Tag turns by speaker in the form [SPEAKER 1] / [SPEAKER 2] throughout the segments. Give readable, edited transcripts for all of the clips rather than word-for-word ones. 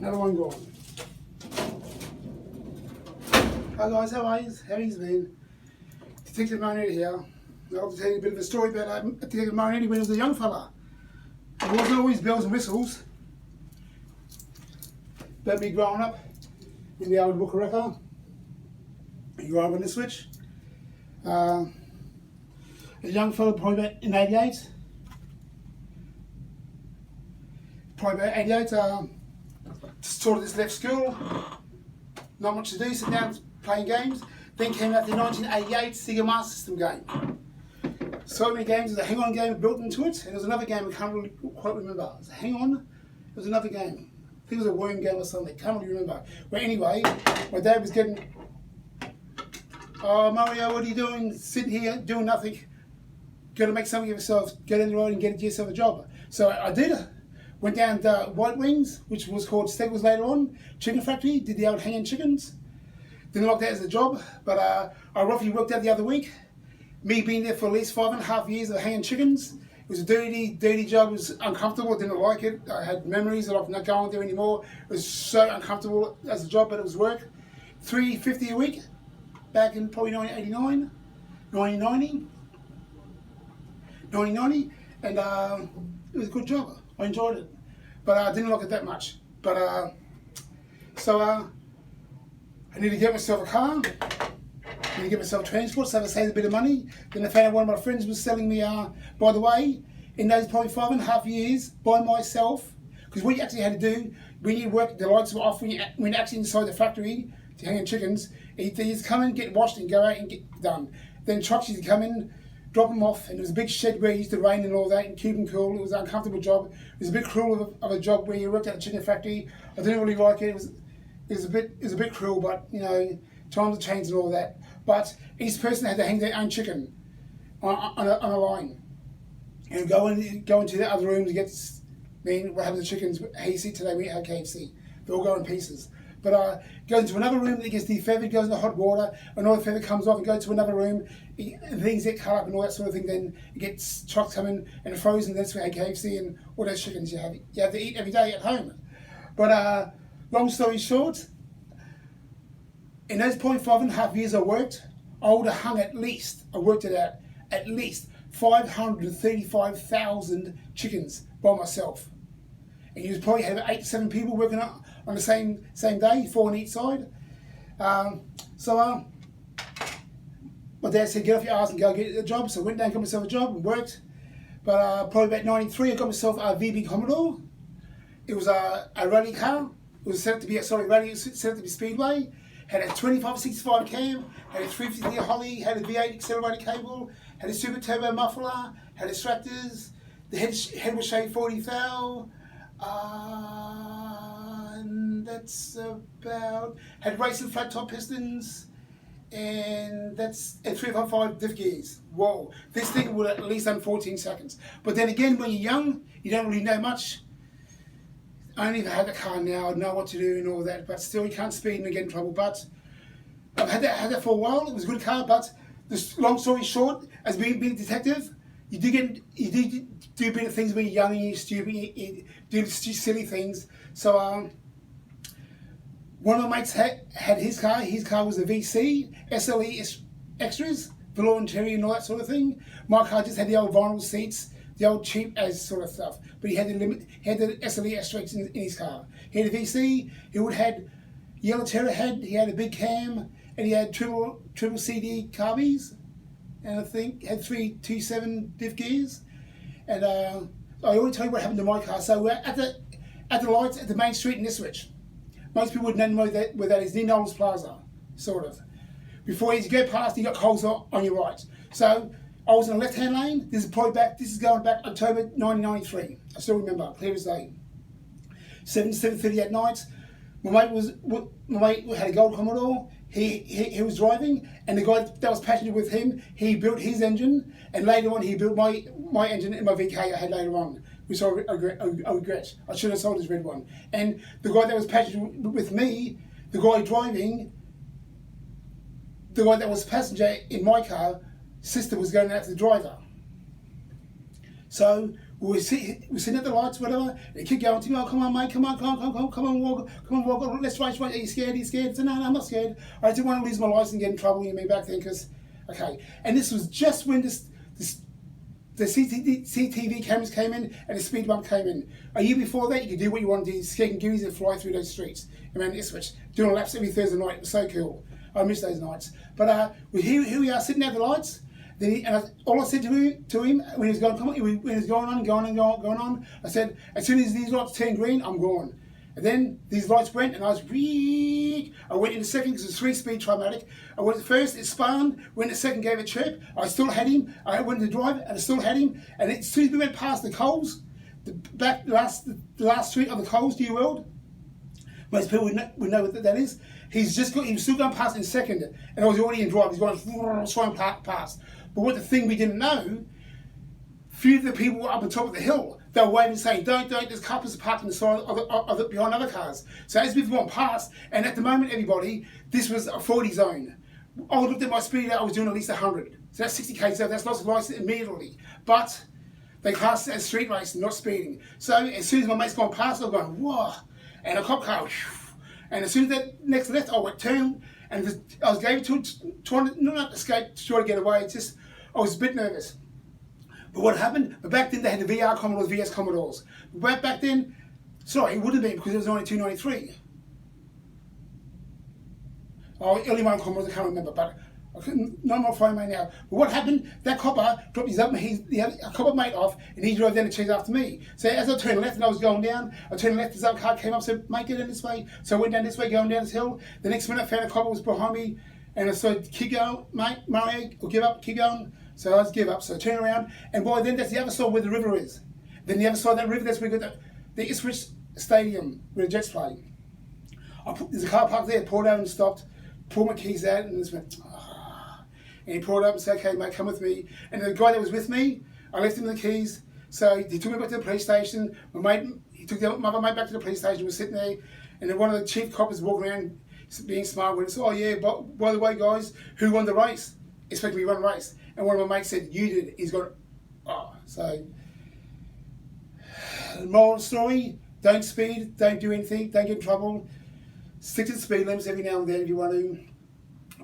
[SPEAKER 1] Another one gone. Hi guys, how are you? How you been? Detective Marinetti here. I'll tell you a bit of a story about Detective Marinetti when he was a young fella. It wasn't always bells and whistles. About me growing up in the old Bukareka. You grew up on the switch. A young fella, probably about in '88. Sort of just left school. Not much to do, sitting down playing games. Then came out the 1988 Sega Master System game. So many games. There's a Hang On game built into it, and there was another game I can't really quite remember. It was a Hang On. It was another game. I think it was a worm game or something. Can't really remember. But anyway, my dad was getting, "Oh Mario, what are you doing? Sitting here doing nothing. Got to make something of yourself. Get in the road and get yourself a job." So I did. Went down to White Wings, which was called Steggles later on, chicken factory, did the old hanging chickens. Didn't like that as a job, but I roughly worked out the other week. Me being there for at least 5.5 years of hanging chickens. It was a dirty job, it was uncomfortable, didn't like it. I had memories of not going there anymore. It was so uncomfortable as a job, but it was work. $3.50 a week, back in probably 1989, 1990, and it was a good job. I enjoyed it, but I didn't like it that much. But so I need to get myself a car. I need to get myself transport, so I saved a bit of money. Then I found out one of my friends was selling me. By the way, in those probably 5.5 years by myself, because what you actually had to do when you work, the lights were off when you're actually inside the factory to hang in chickens. They just come in, get washed, and go out and get done. Then trucks used to come in, drop them off, and there was a big shed where it used to rain and all that, and keep them cool. It was an uncomfortable job. It was a bit cruel of a job where you worked at a chicken factory. I didn't really like it. It was a bit cruel, but you know, times have changed and all that. But each person had to hang their own chicken on a line, and go into the other rooms to get. We're having the chickens. How you see today we have KFC. They all go in pieces. But goes into another room that gets defeathered, goes into hot water, another feather comes off and goes to another room, things get cut up and all that sort of thing, then it gets trucks coming and frozen, that's where KFC and all those chickens you have to eat every day at home. But long story short, in those 5.5 years I worked, I would have hung at least 535,000 chickens by myself. And you probably had 8 to 7 people working on the same day, 4 on each side. So my dad said, "Get off your ass and go get a job." So I went down, got myself a job and worked. But probably about '93, I got myself a VB Commodore. It was a rally car. It was set up to be speedway. Had a 25-65 cam, had a 350 Holly, had a V8 accelerator cable, had a super turbo muffler, had extractors. The head was shaved 40 thou. And that's about, had racing flat top pistons, and that's at 355 diff gears. Whoa, this thing would at least done 14 seconds. But then again, when you're young, you don't really know much. I only had the car now, I know what to do and all that, but still you can't speed and get in trouble. But I've had that for a while. It was a good car, but long story short, as being a detective, you do a bit of things when you're young and you're stupid, you do silly things. So one of my mates had his car. His car was a VC, SLE extras, velour interior and all that sort of thing. My car just had the old vinyl seats, the old cheap as sort of stuff. But he had the SLE extras in his car. He had a VC. He had yellow terror head. He had a big cam, and he had triple CD carbies. And I think had 327 diff gears. And I always tell you what happened to my car. So we're at the lights at the main street in Ipswich. Most people wouldn't know where that is, near Knowles Plaza, sort of. Before you go past, you got Coles on your right. So I was in the left-hand lane. This is going back October 1993. I still remember, clear as day. 7:30 at night. My mate had a gold Commodore. He was driving, and the guy that was passenger with him, he built his engine, and later on he built my engine in my VK I had later on, which I regret. I should have sold his red one. And the guy that was passenger with me, the guy that was passenger in my car, sister was going out to the driver. So we're sitting at the lights, whatever. They keep going to me, oh, come on, mate, come on, walk, let's race, are you scared, I said, no, I'm not scared. I didn't want to lose my license and get in trouble, you mean, back then, because, okay. And this was just when the CCTV cameras came in and the speed bump came in. A year before that, you could do what you want to do, skate and gears and fly through those streets around Ipswich, doing laps every Thursday night. It was so cool. I miss those nights. But here we are sitting at the lights. All I said to him when he was going, when he was going on, I said, as soon as these lights turn green, I'm gone. And then these lights went, and I went into second because it's a 3-speed Trimatic. I went first, it spun, went to second, gave a chirp. I still had him. I went to drive, and I still had him. And as soon as we went past the Coles, the last street of the Coles, New World, most people would know what that is. He was still going past in second, and I was already in drive. He's going flying past. But what the thing we didn't know, few of the people were up on top of the hill. They were waving, saying, don't, there's couples parked on the side behind other cars. So as we've gone past, and at the moment, everybody, this was a 40 zone. I looked at my speed, I was doing at least 100. So that's 60 k's, so that's lots of license immediately. But they classed it as street racing, not speeding. So as soon as my mate's gone past, I was going, whoa, and a cop car, and as soon as that next left, I went turn, and I was going to not escape, to try to get away. It's just, I was a bit nervous. But what happened? But back then they had the VR Commodores, VS Commodores. But back then, sorry, it wouldn't have been because it was only 293. Oh, early one Commodores, I can't remember, but no more phone mate now. But what happened? That copper dropped his up, a copper mate off, and he drove down the chase after me. So as I turned left and I was going down, I turned left, his other car came up, said, mate, get in this way. So I went down this way, going down this hill. The next minute I found a copper was behind me, and I said, keep going, mate, Mario, or give up, keep going. So I just give up, so I turn around, and boy, then that's the other side where the river is. Then the other side of that river, that's where we got the Ipswich Stadium, where the Jets play. There's a car parked there, pulled out and stopped, pulled my keys out, and just went, ah. And he pulled up and said, okay, mate, come with me. And the guy that was with me, I left him the keys, so he took me back to the police station. He took my other mate back to the police station, we were sitting there, and then one of the chief coppers walking around being smart with us, oh yeah, by the way, guys, who won the race? Expect me to run a race. And one of my mates said, you did. He's got, oh, so. The moral of the story, don't speed, don't do anything, don't get in trouble. Stick to the speed limits every now and then if you want to.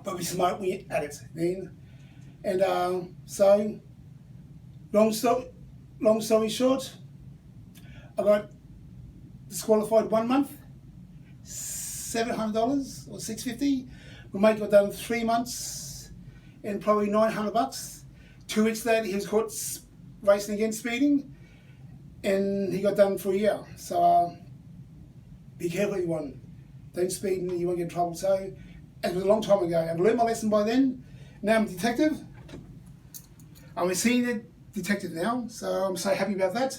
[SPEAKER 1] But be smart when you're at it, then. And so, long story short, I got disqualified 1 month, $700 or $650. My mate got done 3 months and probably $900. 2 weeks later, he was caught racing again, speeding, and he got done for a year. So be careful, everyone. Don't speed and you won't get in trouble. So it was a long time ago. I've learned my lesson by then. Now I'm a detective. I'm a senior detective now, so I'm so happy about that.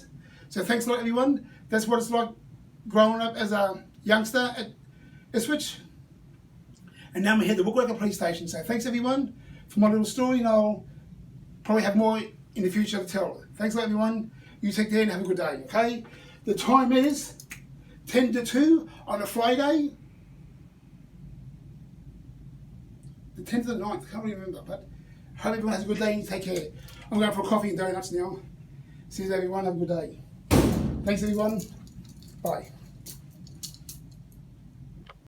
[SPEAKER 1] So thanks a lot, everyone. That's what it's like growing up as a youngster at Ipswich. And now I'm here at the Wookwalker Police Station. So thanks, everyone, for my little story, and I'll probably have more in the future to tell. Thanks a lot, everyone. You take care and have a good day, okay? The time is 10 to 2 on a Friday. The 10th of the 9th, I can't really remember, but hope everyone has a good day and take care. I'm going for a coffee and donuts now. See you, everyone. Have a good day. Thanks, everyone. Bye.